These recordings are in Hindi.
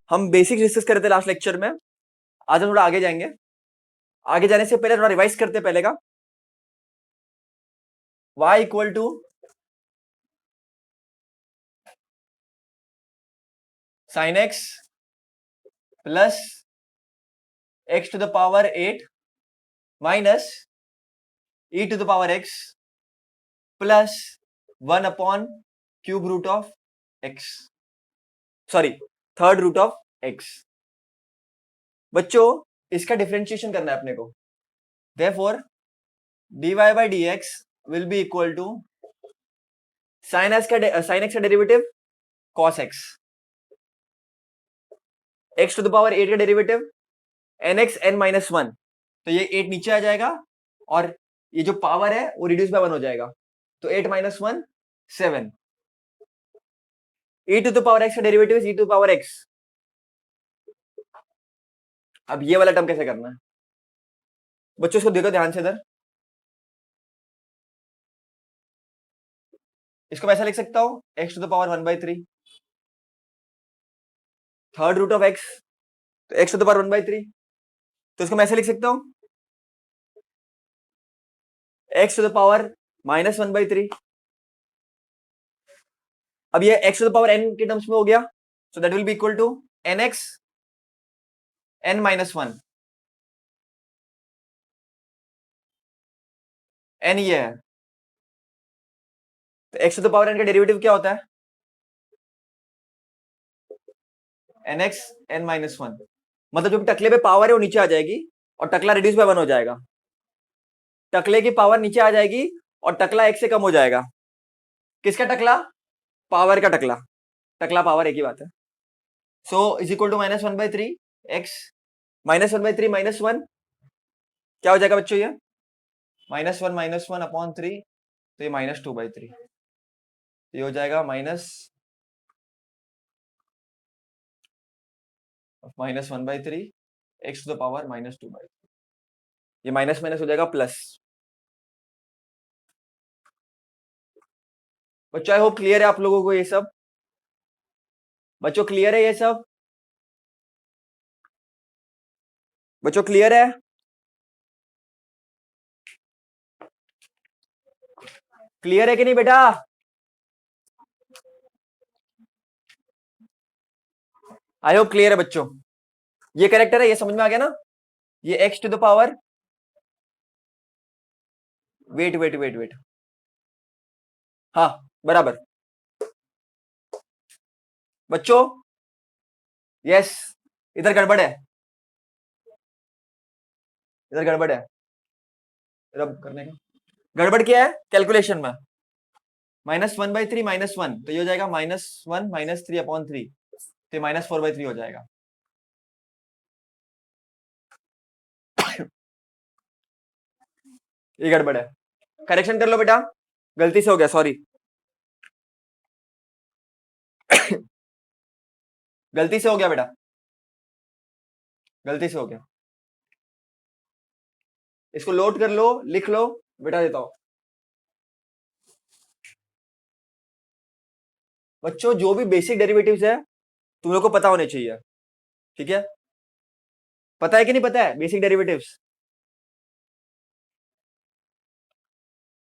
हम बेसिक डिस्कस कर रहे थे लास्ट लेक्चर में, आज हम थोड़ा आगे जाएंगे। आगे जाने से पहले थोड़ा रिवाइज करते पहले का। y equal to sine x plus x to the power 8 minus e to the power x plus 1 upon cube root of x, sorry third root of x. बच्चों इसका डिफरेंशिएशन करना है अपने को, therefore dy by dx will be equal to sine x का derivative cos x, x to the power 8 का डेरिवेटिव nx n माइनस 1, तो ये 8 नीचे आ जाएगा और ये जो पावर है वो रिड्यूस बाय 1 हो जाएगा, तो 8 minus 1 7। e to the power x का derivative e to the power x। अब ये वाला टर्म कैसे करना है बच्चों, इसको देखो ध्यान से इधर। इसको मैं ऐसा लिख सकता हूं x to the power 1/3 third root of x, तो x टू द पावर 1/3, तो इसको मैं ऐसे लिख सकता हूं x टू द पावर -1/3। अब ये x to the power n के टर्म्स में हो गया, so that will be equal to nx n minus 1, n ये है, तो x to the power n का डेरिवेटिव क्या होता है nx n माइनस 1, मतलब जो टकले पे पावर है वो नीचे आ जाएगी और टकला रिड्यूस बाय 1 हो जाएगा। टकले की पावर नीचे आ जाएगी और टकला x से कम हो जाएगा। किसका टकला? पावर का टकला, टकला पावर एक ही बात है। So is equal to -1/3 x, -1/3 -1 क्या हो जाएगा बच्चों, ये -1 अपॉन 3, तो ये -2/3, ये हो जाएगा -1/3 x टू द पावर -2/3, ये माइनस माइनस हो जाएगा प्लस। बच्चों आई होप क्लियर है आप लोगों को ये सब, बच्चों क्लियर है ये सब, बच्चों क्लियर है? क्लियर है कि नहीं बेटा? आई होप क्लियर है बच्चों। ये करेक्टर है, ये समझ में आ गया ना? ये x to the power, wait wait wait wait, हाँ बराबर बच्चों, यस। इधर गड़बड़ है, इधर गड़बड़ है, रब करने का गड़बड़ क्या है कैलकुलेशन में, -1/3 -1, तो ये हो जाएगा -1 -3 अपॉन 3, तो -4/3 हो जाएगा। ये गड़बड़ है, करेक्शन कर लो बेटा, गलती से हो गया, सॉरी गलती से हो गया बेटा, गलती से हो गया। इसको लोड कर लो, लिख लो, बेटा देता हूं। बच्चों जो भी बेसिक डेरिवेटिव्स है तुम लोग को पता होने चाहिए, ठीक है? पता है कि नहीं पता है बेसिक डेरिवेटिव्स?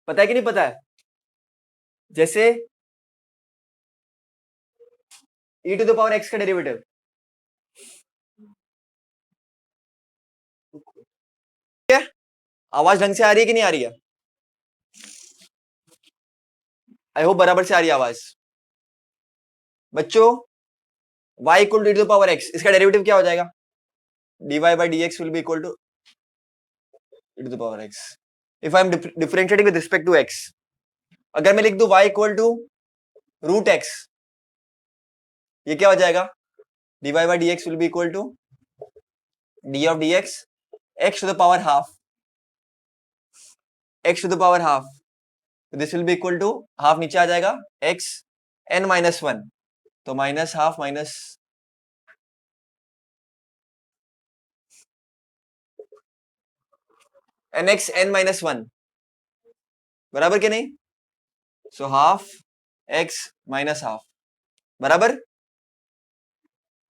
पता है कि नहीं पता है? जैसे e to the power x का डेरिवेटिव, आवाज ढंग से आ रही है कि नहीं आ रही है? आई होप बराबर से आ रही है आवाज। बच्चों y equal to e to the power x, इसका डेरिवेटिव क्या हो जाएगा? dy by dx will be equal to e to the power x if I am differentiating with respect to x। अगर मैं लिख दूं y equal to root x, ये क्या हो जाएगा? dy by dx will be equal to d of dx x to the power half, x to the power half, this will be equal to half नीचे आ जाएगा x n माइनस 1, तो minus half minus nx n minus 1, बराबर के नहीं? So half x minus half, बराबर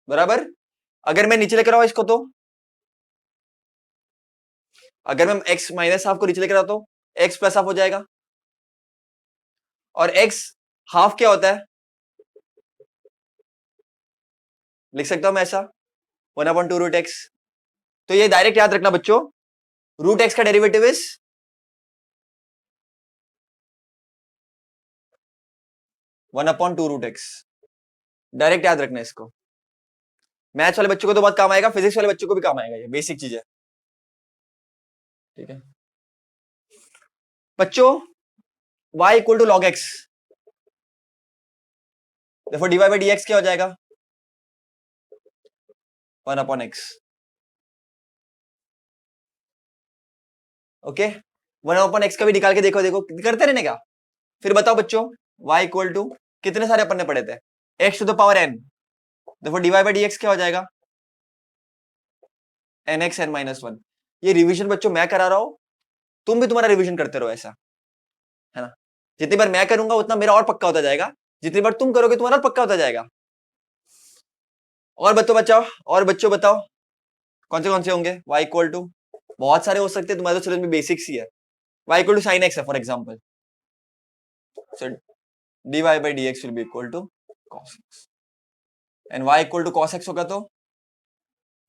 बराबर अगर मैं नीचे लेकर आऊं इसको, तो अगर मैं x माइनस हाफ को नीचे लेकर आता हूं, x प्लस हाफ हो जाएगा। और x हाफ क्या होता है, लिख सकता हूं मैं ऐसा, 1/2 रूट एक्स। तो ये डायरेक्ट याद रखना बच्चों, रूट एक्स का derivative is 1/2 root x. Direct याद रखना इसको। मैथ्स वाले बच्चों को तो बहुत काम आएगा, फिजिक्स वाले बच्चों को भी काम आएगा, ये बेसिक चीज है। ठीक है बच्चों, y equal to log x, देखो dy बाई dx क्या हो जाएगा, 1/x। ओके, 1/x का भी निकाल के देखो, देखो करते रहने का। फिर बताओ बच्चों, y इक्वल टू कितने सारे अपन ने पढ़े थे, x to the power n, देखो dy बाई dx क्या हो जाएगा, nx n माइनस 1। ये रिवीजन बच्चों मैं करा रहा हूं, तुम भी तुम्हारा रिवीजन करते रहो ऐसा, है ना। जितनी बार मैं करूंगा उतना मेरा और पक्का होता जाएगा, जितनी बार तुम करोगे तुम्हारा और पक्का होता जाएगा। और बच्चों बचाओ, और बच्चों बताओ कौन से होंगे, y इक्वल टू बहुत सारे हो सकते हैं, तुम्हारे तो चलो में बेसिक्स ही है। y equal to sine x है for example, so dy by dx will be equal to cos x, and y equal to cos x होगा तो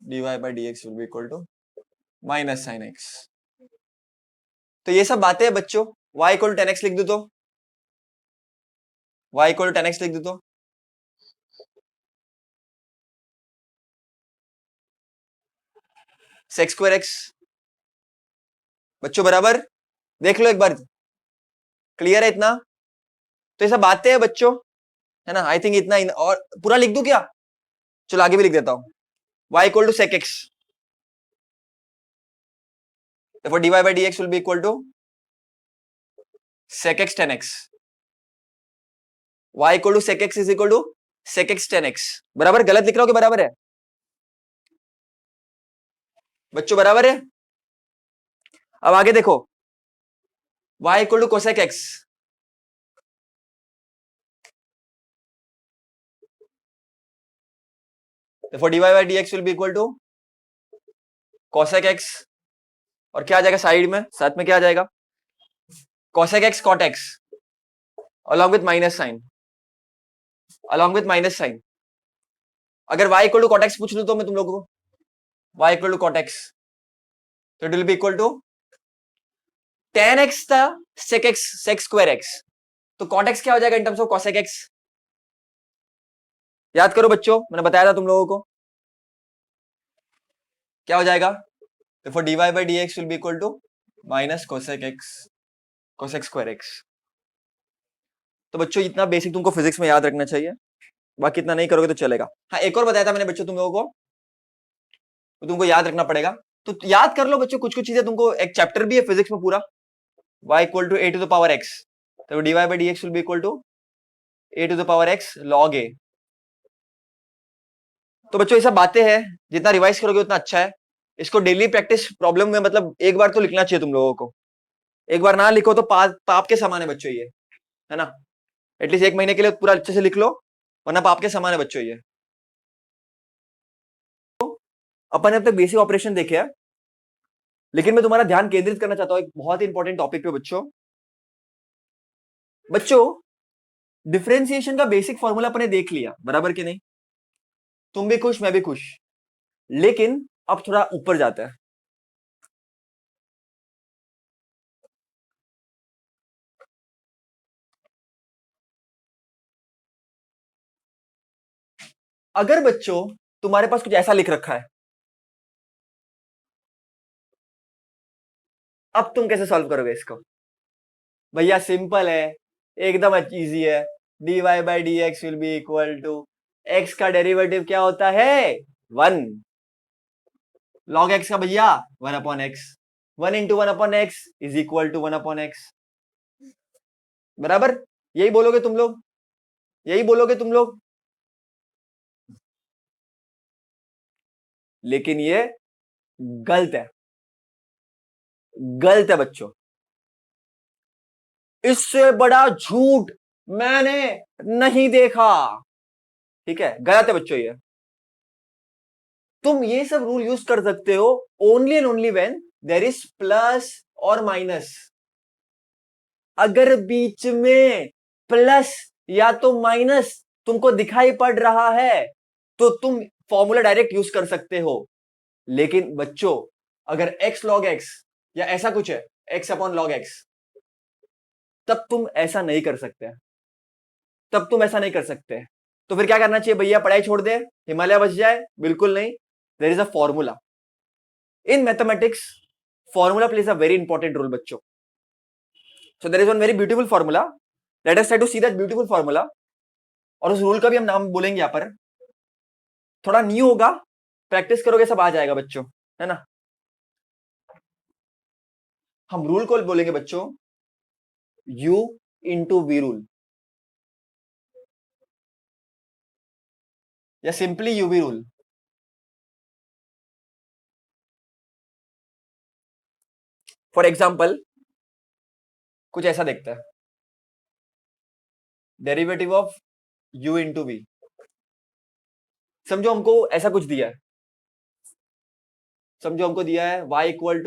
dy by dx will be equal to minus sine x. तो ये सब बातें हैं बच्चों, y इक्वल टू 10x लिख दो, तो y इक्वल टू 10x लिख दो, तो सेक्स स्क्वायर एक्स बच्चों बराबर, देख लो एक बार, क्लियर है इतना। तो ये सब बातें हैं बच्चों, है ना। आई थिंक इतना और पूरा लिख दूं क्या, चलो आगे भी लिख देता हूं, y equal to sec x, therefore dy by dx will be equal to sec x 10x, y equal to sec x is equal to sec x 10x। बराबर, गलत लिख रहा हूं कि बराबर है बच्चों, बराबर है। अब आगे देखो, y equal to cosec x, therefore dy by dx will be equal to cosec x, और क्या आ जाएगा साइड में, साथ में क्या आ जाएगा, cosec x cot x along with minus sign, along with minus sign। अगर y equal to cot x पूछ लूं तो मैं तुम लोगों को, y equal to cot x, तो it will be equal to tan x था sec x sec square x, तो cot x क्या हो जाएगा in terms of cosec x, याद करो बच्चों, मैंने बताया था तुम लोगों को क्या हो जाएगा, therefore dy by dx will be equal to minus cosec x cosec square x। तो बच्चों इतना बेसिक तुमको फिजिक्स में याद रखना चाहिए, बाकी इतना नहीं करोगे तो चलेगा। हाँ, एक और बताया था मैंने बच्चों तुम लोगों को, तो तुमको याद रखना पड़ेगा, तो याद कर लो बच्चों, कुछ कुछ चीजें तुमको, एक चैप्टर भी है फिजिक्स में पूरा, y equal to a to the power x, तो dy by dx will be equal to a to the power x log a। तो बच्चों ये सब बातें हैं, जितना रिवाइज करोगे उतना अच्छा है। इसको डेली प्रैक्टिस प्रॉब्लम में, मतलब एक बार तो लिखना चाहिए तुम लोगों को, एक बार ना लिखो तो पाप के समान है बच्चों ये, है ना। एटलीस्ट एक महीने के लिए पूरा अच्छे से लिख लो, वरना पाप के समान है बच्चों ये। अपन ने अब तक बेसिक ऑपरेशन देखे हैं, लेकिन मैं तुम्हारा ध्यान केंद्रित करना चाहता हूं एक बहुत ही इंपॉर्टेंट टॉपिक पे बच्चों। बच्चों डिफरेंशिएशन का बेसिक फॉर्मूला अपन ने देख लिया, बराबर कि नहीं, तुम भी खुश मैं भी खुश, लेकिन अब थोड़ा ऊपर जाता है। अगर बच्चों तुम्हारे पास कुछ ऐसा लिख रखा है, अब तुम कैसे सॉल्व करोगे इसको, भैया सिंपल है, एकदम इजी है। dy by d x will be equal to x का डेरिवेटिव क्या होता है, 1 log x का भैया 1/x, 1 into 1/x is equal to 1/x, बराबर। यही बोलोगे तुम लोग, यही बोलोगे तुम लोग, लेकिन ये गलत है, गलत है बच्चों। इससे बड़ा झूठ मैंने नहीं देखा, ठीक है, गलत है बच्चों ये। तुम ये सब रूल यूज कर सकते हो only and only when there is plus और माइनस। अगर बीच में प्लस या तो माइनस तुमको दिखाई पड़ रहा है तो तुम फॉर्मूला डायरेक्ट यूज कर सकते हो। लेकिन बच्चों अगर x log x या ऐसा कुछ है x अपॉन log x, तब तुम ऐसा नहीं कर सकते। तब तुम ऐसा नहीं कर सकते। तो फिर क्या करना चाहिए भैया? पढ़ाई छोड़ दे, हिमालय बच जाए? बिल्कुल नहीं। There is a formula in mathematics. Formula plays a very important role बच्चों। So there is one very beautiful formula. Let us try to see that beautiful formula. और उस रूल का भी हम नाम बोलेंगे यहां पर। थोड़ा न्यू होगा, प्रैक्टिस करोगे सब आ जाएगा बच्चों, है ना। हम रूल को बोलेंगे बच्चों u इंटू वी रूल, या simply UV rule. For example कुछ ऐसा देखता है, derivative of u into v. समझो हमको ऐसा कुछ दिया है, समझो हमको दिया है y equal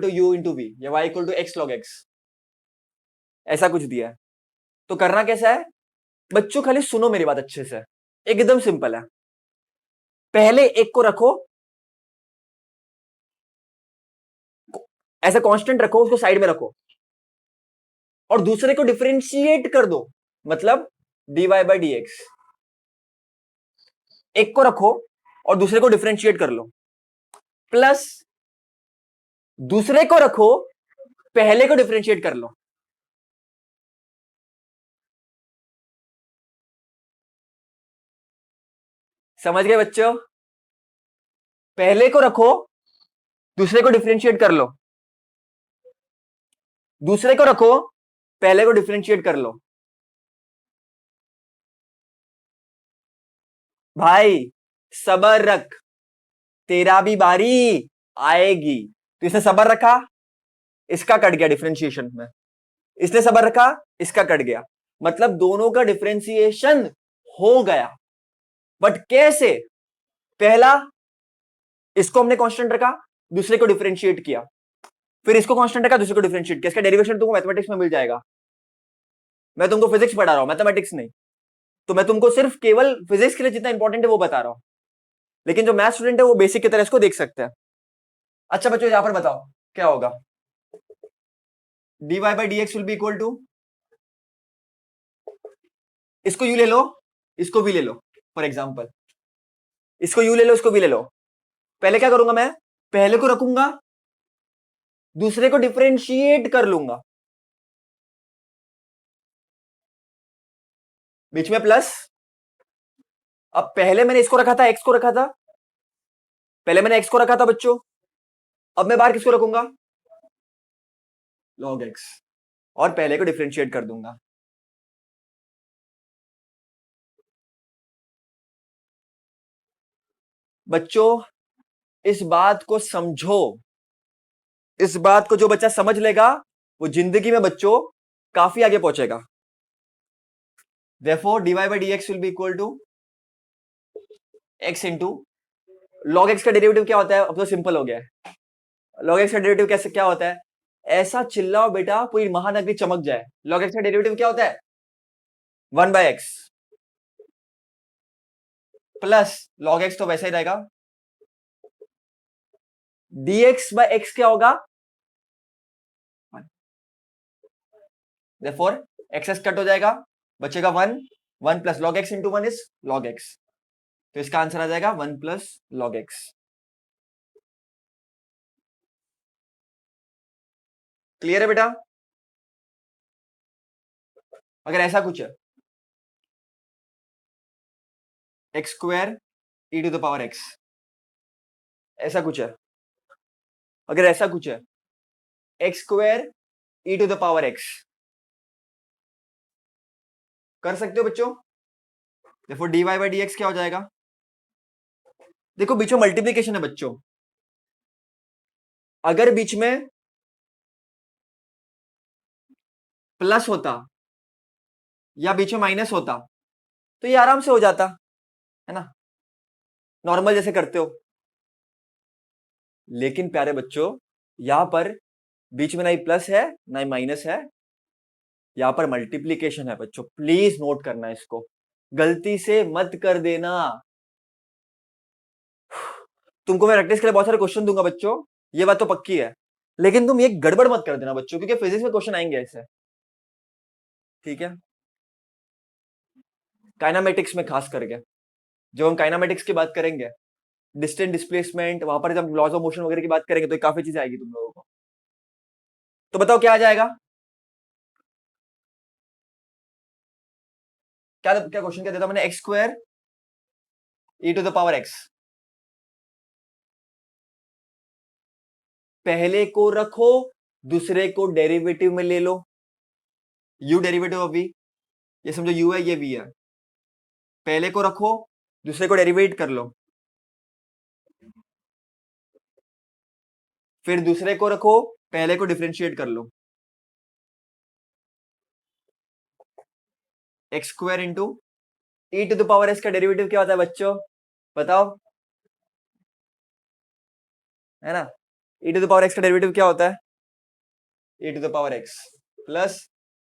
to u into v या y equal to x log x, ऐसा कुछ दिया है। तो करना कैसा है बच्चों? खाली सुनो मेरी बात अच्छे से, एकदम सिंपल है। पहले एक को रखो ऐसा कांस्टेंट, रखो उसको साइड में रखो, और दूसरे को डिफरेंशिएट कर दो, मतलब dy बाई डी एक्स। एक को रखो और दूसरे को डिफरेंशिएट कर लो, प्लस दूसरे को रखो पहले को डिफरेंशिएट कर लो। समझ गए बच्चों? पहले को रखो, दूसरे को डिफरेंशिएट कर लो, दूसरे को रखो, पहले को डिफरेंशिएट कर लो। भाई सबर रख, तेरा भी बारी आएगी। तो इसने सबर रखा, इसका कट गया डिफरेंशिएशन में, इसने सबर रखा, इसका कट गया, मतलब दोनों का डिफरेंशिएशन हो गया। बट कैसे? पहला इसको हमने कांस्टेंट रखा, दूसरे को डिफरेंशिएट किया, फिर इसको कांस्टेंट रखा, दूसरे को डिफरेंशिएट किया। इसका डेरिवेशन तुमको मैथमेटिक्स में मिल जाएगा। मैं तुमको फिजिक्स पढ़ा रहा हूं, मैथमेटिक्स नहीं। तो मैं तुमको सिर्फ केवल फिजिक्स के लिए जितना इंपॉर्टेंट है वो बता रहा हूं, लेकिन जो मैथ स्टूडेंट है वो बेसिक की तरह इसको देख सकते हैं। अच्छा बच्चों यहां पर बताओ क्या होगा? dy by d x will be equal to, इसको यू ले लो, इसको भी ले लो, फॉर एग्जाम्पल इसको यू ले लो, इसको भी ले लो। पहले क्या करूंगा मैं? पहले को रखूंगा, दूसरे को डिफरेंशिएट कर लूंगा, बीच में प्लस। अब पहले मैंने इसको रखा था, एक्स को रखा था, पहले मैंने एक्स को रखा था बच्चों, अब मैं बाहर किसको रखूंगा? लॉग एक्स, और पहले को डिफरेंशिएट कर दूंगा। बच्चों इस बात को समझो, इस बात को जो बच्चा समझ लेगा वो जिंदगी में बच्चों काफी आगे पहुंचेगा। therefore dy by dx will be equal to x into log x का डेरिवेटिव क्या होता है? अब तो सिंपल हो गया है। log x का डेरिवेटिव कैसे क्या होता है? ऐसा चिल्लाओ बेटा पूरी महानगरी चमक जाए। log x का डेरिवेटिव क्या होता है? 1 by x plus log x तो वैसा ही रहेगा, dx बाय x क्या होगा? therefore एक्सेस कट हो जाएगा, बचेगा 1, 1 plus log x into 1 is log x। तो इसका आंसर आ जाएगा 1 प्लस log x। क्लियर है बेटा? अगर ऐसा कुछ है x square e to the power x, ऐसा कुछ है, अगर ऐसा कुछ है x square e to the power x, कर सकते हो बच्चों? देखो dy बाई डी एक्स क्या हो जाएगा? देखो बीच में मल्टीप्लीकेशन है बच्चों, अगर बीच में प्लस होता या बीच में माइनस होता तो ये आराम से हो जाता, है ना। नॉर्मल जैसे करते हो। लेकिन प्यारे बच्चों, यहां पर बीच में ना ही प्लस है ना ही माइनस है, यहां पर मल्टीप्लीकेशन है बच्चों, प्लीज नोट करना इसको, गलती से मत कर देना। तुमको मैं प्रैक्टिस के लिए बहुत सारे क्वेश्चन दूंगा बच्चों, ये बात तो पक्की है, लेकिन तुम ये गड़बड़ मत कर देना बच्चों, क्योंकि फिजिक्स में क्वेश्चन आएंगे ऐसे। ठीक है, काइनामेटिक्स में खास करके जब हम काइनामेटिक्स की बात करेंगे, डिस्टेंस डिस्प्लेसमेंट, वहां पर जब लॉज ऑफ मोशन वगैरह की बात करेंगे तो काफी चीजें आएगी तुम लोगों को। तो बताओ क्या आ जाएगा, क्या क्या क्वेश्चन क्या देता मैंने, x square e to the power x, पहले को रखो, दूसरे को डेरिवेटिव में ले लो, यू डेरिवेटिव ऑफ वी, ये समझो यू है ये वी है, पहले को रखो दूसरे को डेरिवेट कर लो, फिर दूसरे को रखो पहले को डिफरेंशिएट कर लो, x square into e to the power x का डेरिवेटिव क्या होता है बच्चों, बताओ, है ना, e to the power x का डेरिवेटिव क्या होता है, e to the power x plus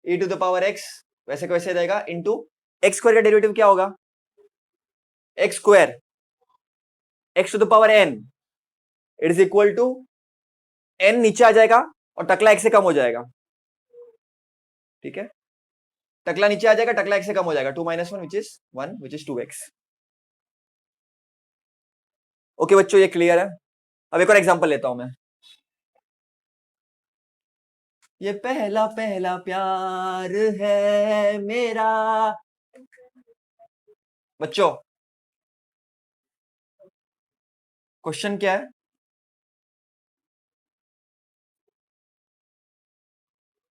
e to the power x, वैसे कैसे रहेगा, इंटू एक्स स्क्वायर का डेरिवेटिव क्या होगा, x square x to the power n, it is equal to n नीचे आ जाएगा और टकला एक्स से कम हो जाएगा। ठीक है, टकला नीचे आ जाएगा, टकला एक्स से कम हो जाएगा, 2 - 1 which is 1 which is 2x। Okay बच्चों, ये क्लियर है। अब एक और एग्जांपल लेता हूं मैं, ये पहला पहला प्यार है मेरा, बच्चों क्वेश्चन क्या है,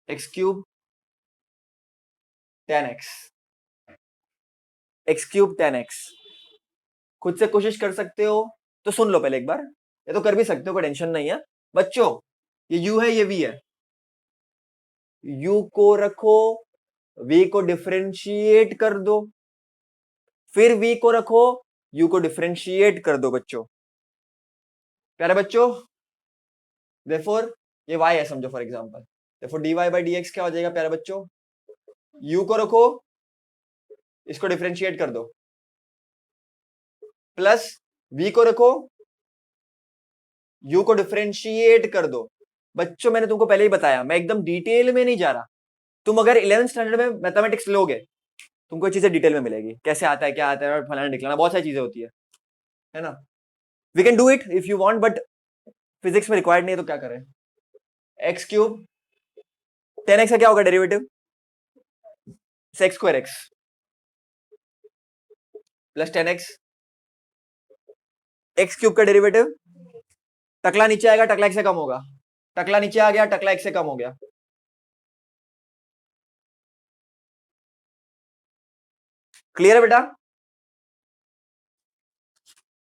x cube 10x, x cube 10x, खुद से कोशिश कर सकते हो तो सुन लो पहले एक बार, ये तो कर भी सकते हो, कोई टेंशन नहीं है बच्चों, ये u है ये v है, u को रखो, v को डिफरेंशिएट कर दो, फिर v को रखो, u को डिफरेंशिएट कर दो बच्चों, प्यारे बच्चों, therefore ये y है समझो for example, therefore dy by dx क्या हो जाएगा प्यारे बच्चों, u को रखो, इसको डिफरेंशिएट कर दो, प्लस v को रखो, u को डिफरेंशिएट कर दो। बच्चों मैंने तुमको पहले ही बताया, मैं एकदम डिटेल में नहीं जा रहा, तुम अगर 11th स्टैंडर्ड में मैथमेटिक्स लोगे तुमको चीजें डिटेल में मिलेगी, कैसे आता है क्या आता है, फलाना निकलाना, बहुत सारी चीजें होती है ना, we can do it if you want, but physics में रिक्वायर्ड नहीं है तो क्या करें। एक्स क्यूब 10x का क्या होगा derivative, x square x plus 10x, x cube का डेरिवेटिव, टकला नीचे आएगा टकला एक से कम होगा, टकला नीचे आ गया टकला एक से कम हो गया, क्लियर है बेटा,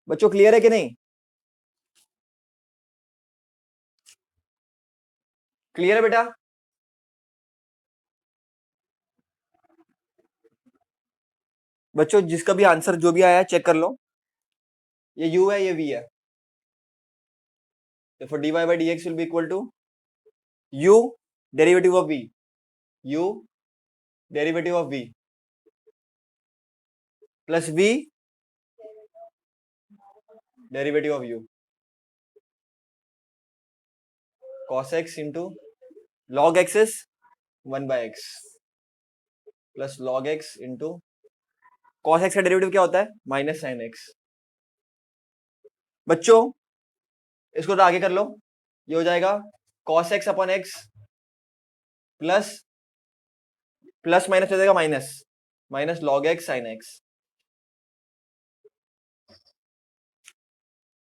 बच्चों क्लियर है कि नहीं, क्लियर है बेटा, बच्चों जिसका भी आंसर जो भी आया है चेक कर लो, ये u है ये v है, therefore dy by dx will be equal to u derivative of v, u derivative of v plus v derivative of u, cos x into log x is 1 by x plus log x into cos x का डेरिवेटिव क्या होता है, माइनस साइन एक्स। बच्चों इसको तो आगे कर लो, ये हो जाएगा cos x upon x plus plus minus हो जाएगा minus, minus log x sin x,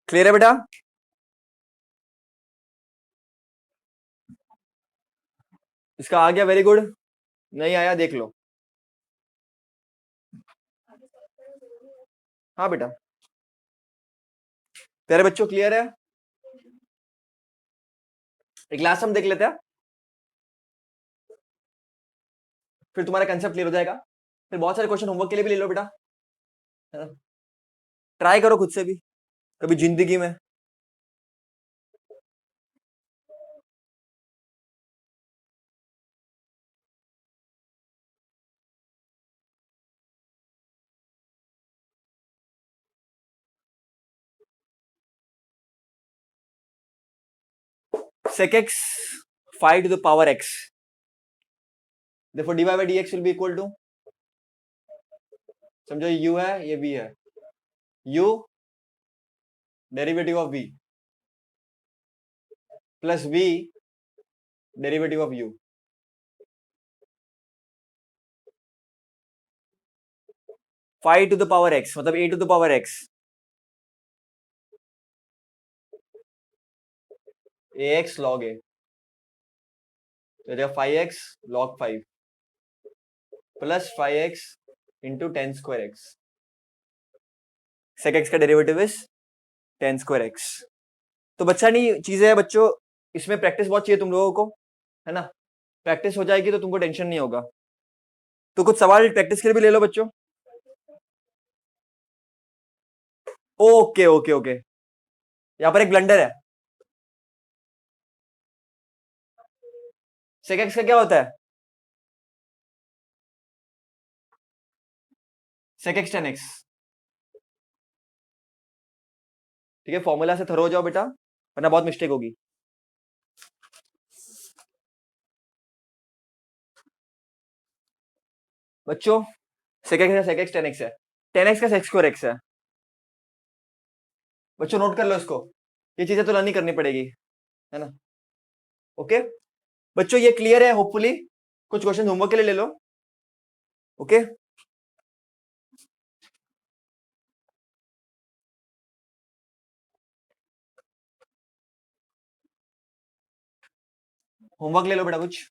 clear है बेटा, इसका आ गया, वेरी गुड, नहीं आया देख लो, हाँ बेटा, तेरे बच्चों क्लियर है, एक लास्ट हम देख लेते हैं, फिर तुम्हारा कंसेप्ट क्लियर हो जाएगा, फिर बहुत सारे क्वेश्चन होमवर्क के लिए भी ले लो बेटा, है ना, ट्राई करो खुद से भी कभी जिंदगी में। sec x 5 to the power x, therefore dy by dx will be equal to, समझो u है ये v है, u derivative of v plus v derivative of u, five to the power x मतलब a to the power x, ax log a, तो 5x log 5 plus 5x into 10 square x, sec x का डेरिवेटिव इज 10 स्क्वायर x। तो बच्चा नहीं चीजें है बच्चों, इसमें प्रैक्टिस बहुत चाहिए तुम लोगों को, है ना। प्रैक्टिस हो जाएगी तो तुमको टेंशन नहीं होगा। तो कुछ सवाल प्रैक्टिस के लिए भी ले लो बच्चों। ओके ओके ओके, यहाँ पर एक ब्लंडर है। sec x का क्या होता है? sec x tan x, ठीक है। फॉर्मूला से थरो हो जाओ बेटा, वरना बहुत मिस्टेक होगी। बच्चों sec x tan x है, tan x का sec स्क्वायर x है। बच्चों नोट कर लो इसको, ये चीजें तो लर्न करनी पड़ेगी, है ना। ओके बच्चों ये क्लियर है होपफुली। कुछ क्वेश्चन होमवर्क के लिए ले लो। ओके होमवर्क ले लो बेटा कुछ।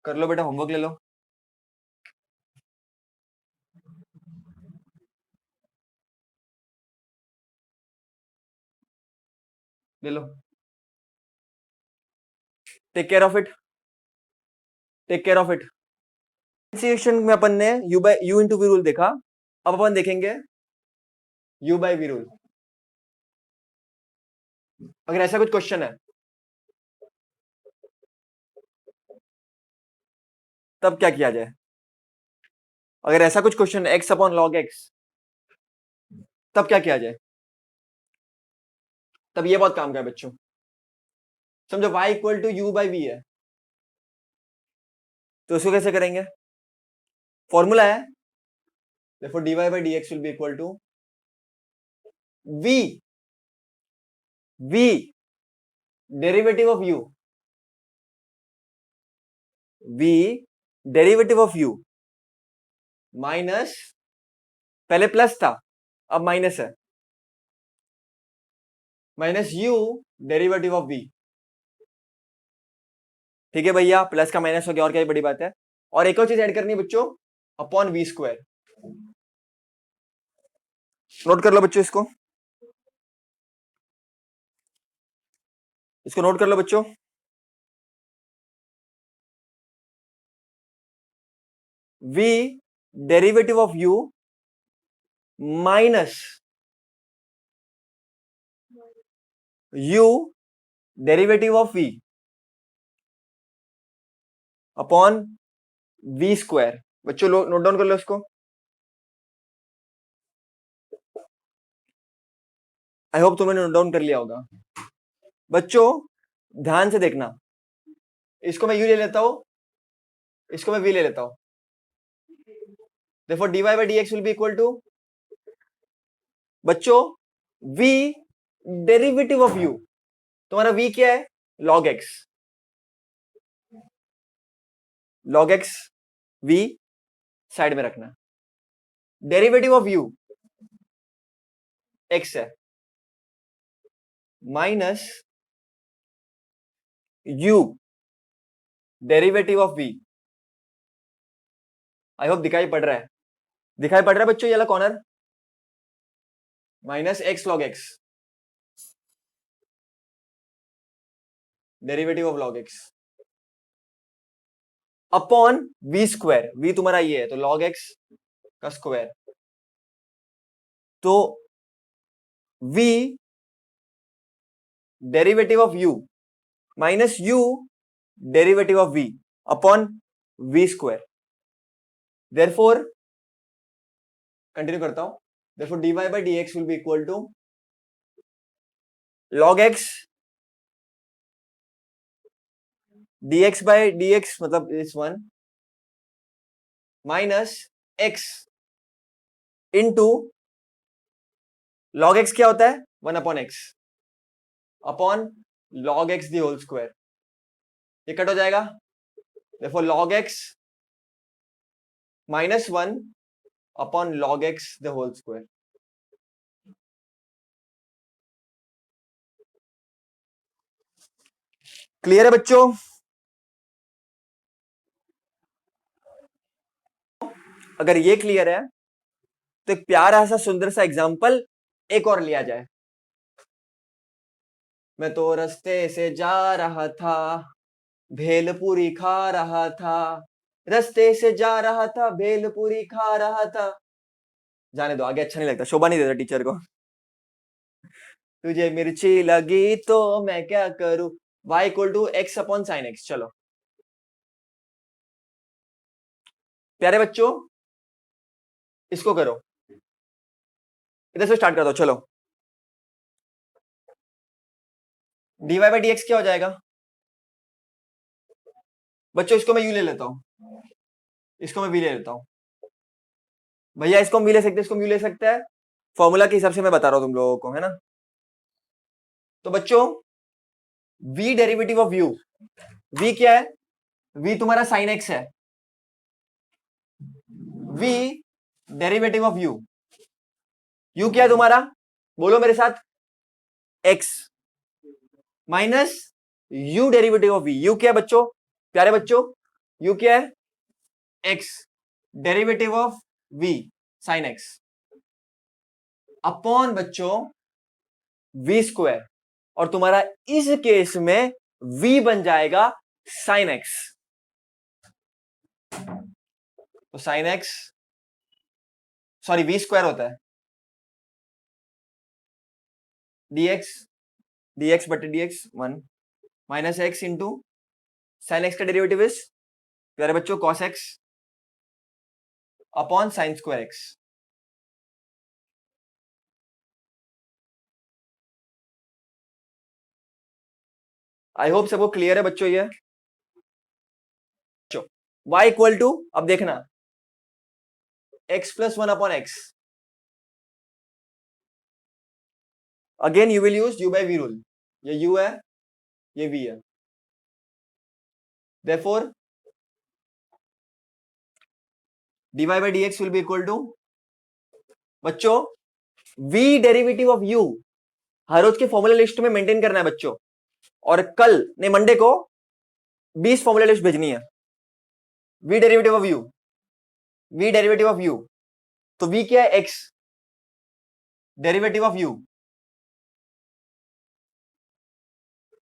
कर लो बेटा होमवर्क ले लो। ले लो, take care of it, take care of it. Differentiation में अपन ने u इंटू वी रूल देखा, अब अपन देखेंगे u बाय वी रूल। अगर ऐसा कुछ क्वेश्चन है तब क्या किया जाए? अगर ऐसा कुछ क्वेश्चन है x अपॉन लॉग x, तब क्या किया जाए? तब ये बहुत काम का है बच्चों। समझो y equal to u by v है, तो इसको कैसे करेंगे? फॉर्मूला है, therefore dy by dx will be equal to v derivative of u, v derivative of u minus, पहले प्लस था अब माइनस है, minus u derivative of v। ठीक है भैया, प्लस का माइनस हो गया और क्या बड़ी बात है। और एक और चीज ऐड करनी है बच्चों, अपॉन वी स्क्वायर। नोट कर लो बच्चों इसको नोट कर लो बच्चों। v derivative of u minus u derivative of v upon v square. बच्चों नोट डाउन कर लो इसको। आई होप तुमने नोट डाउन कर लिया होगा। बच्चों ध्यान से देखना, इसको मैं u ले लेता हूं, इसको मैं v ले लेता हूं, therefore dy by dx will be equal to, बच्चों v डेरिवेटिव ऑफ u तुम्हारा v क्या है? log x, log x v side में रखना। डेरिवेटिव ऑफ u x है, minus u derivative of v। I hope दिखाई पड़ रहा है, दिखाई पड़ रहा है बच्चों ये वाला corner? Minus x log x, derivative of log x upon v square. v तुम्हारा ये है तो log x का स्क्वायर, तो v derivative of u minus u derivative of v upon v square. Therefore continue करता हूं, therefore dy by dx will be equal to log x dx by dx मतलब इस one minus x into log x क्या होता है? 1 upon x upon log x the whole square. ये कट हो जाएगा, देखो log x minus 1 upon log x the whole square. Clear है बच्चों? अगर ये क्लियर है तो एक प्यारा सा सुंदर सा एग्जांपल एक और लिया जाए। मैं तो रास्ते से जा रहा था, भेलपूरी खा रहा था, रास्ते से जा रहा था, भेलपूरी खा रहा था। जाने दो, आगे अच्छा नहीं लगता, शोभा नहीं देता टीचर को। तुझे मिर्ची लगी तो मैं क्या करूं, y equal to x upon sine x. चलो प्यारे बच्चों इसको करो, इधर से स्टार्ट कर दो। चलो dy बाई डी क्या हो जाएगा बच्चों? इसको मैं u ले लेता हूं, इसको मैं v ले लेता हूं। भैया इसको हम v ले सकते हैं, इसको हम u ले सकते हैं, फॉर्मूला के हिसाब से मैं बता रहा हूं तुम लोगों को, है ना? तो बच्चों v derivative of u, v क्या है? v तुम्हारा साइन x है, v derivative of u, u क्या है तुम्हारा? बोलो मेरे साथ, x minus u derivative of v। u क्या है बच्चों? प्यारे बच्चों u क्या है? x derivative of v sine x upon बच्चों v स्क्वायर, और तुम्हारा इस केस में v बन जाएगा साइन x। तो sine x sorry v square होता है dx, dx बटे dx 1 माइनस x इंटू साइन x का डेरिवेटिव इज प्यारे बच्चों cos x अपॉन साइन स्क्वायर x। आई होप सबको क्लियर है बच्चों ये? y इक्वल टू, अब देखना, x plus 1 upon x, again you will use u by v rule. ये u है, ये v है, therefore dy by dx will be equal to बच्चों v डेरिवेटिव ऑफ u हर रोज के फॉर्मूला लिस्ट में मेंटेन करना है बच्चों, और कल नहीं मंडे को 20 फॉर्मूला लिस्ट भेजनी है। v derivative of u, v derivative of u, तो v क्या है? x derivative of u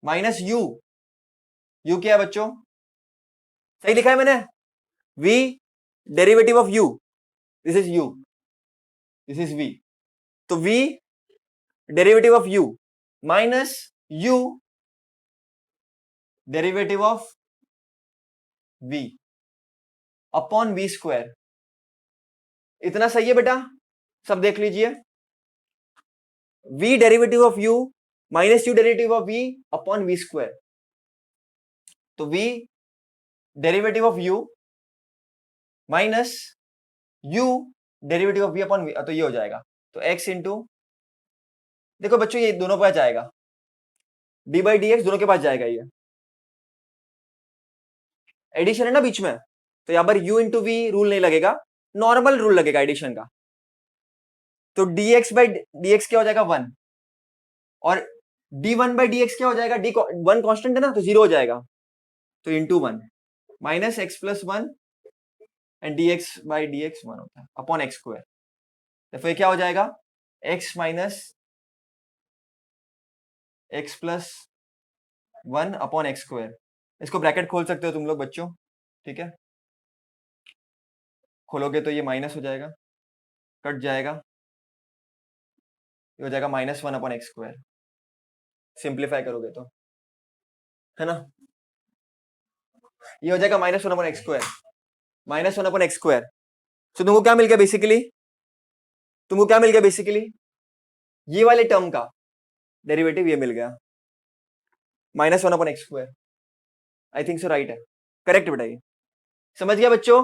minus u क्या है बच्चों? सही लिखा है मैंने, v derivative of u, this is u, this is v, तो v derivative of u minus u derivative of v upon v square. इतना सही है बेटा? सब देख लीजिए, v derivative of u minus u derivative of v upon v square, तो v derivative of u minus u derivative of v upon v, तो ये हो जाएगा, तो x इंटू, देखो बच्चों ये दोनों पर जाएगा, डी बाई डी एक्स दोनों के पास जाएगा, ये एडिशन है ना बीच में, तो यहाँ पर u इंटू वी रूल नहीं लगेगा, नॉर्मल रूल लगेगा एडिशन का। तो dx बाई dx क्या हो जाएगा 1, और d1 बाई dx क्या हो जाएगा, d1 कांस्टेंट है ना, तो 0 हो जाएगा, तो into 1 minus x plus 1 and dx by dx 1 होता है अपॉन एक्स स्क्वायर। तो फिर क्या हो जाएगा, x minus x plus 1 upon x square. इसको ब्रैकेट खोल सकते हो तुम लोग बच्चों, ठीक है, खोलोगे तो ये माइनस हो जाएगा, कट जाएगा, ये हो जाएगा -1 अपॉन एक्स स्क्वायर, सिंप्लीफाई करोगे तो, है ना, ये हो जाएगा -1 upon x square, -1 upon x square. तो तुमको क्या मिल गया बेसिकली, तुमको क्या मिल गया बेसिकली, ये वाले टर्म का डेरिवेटिव ये मिल गया, -1 upon x square. I think so right है, करेक्ट बेटा, ये समझ गया बच्चों।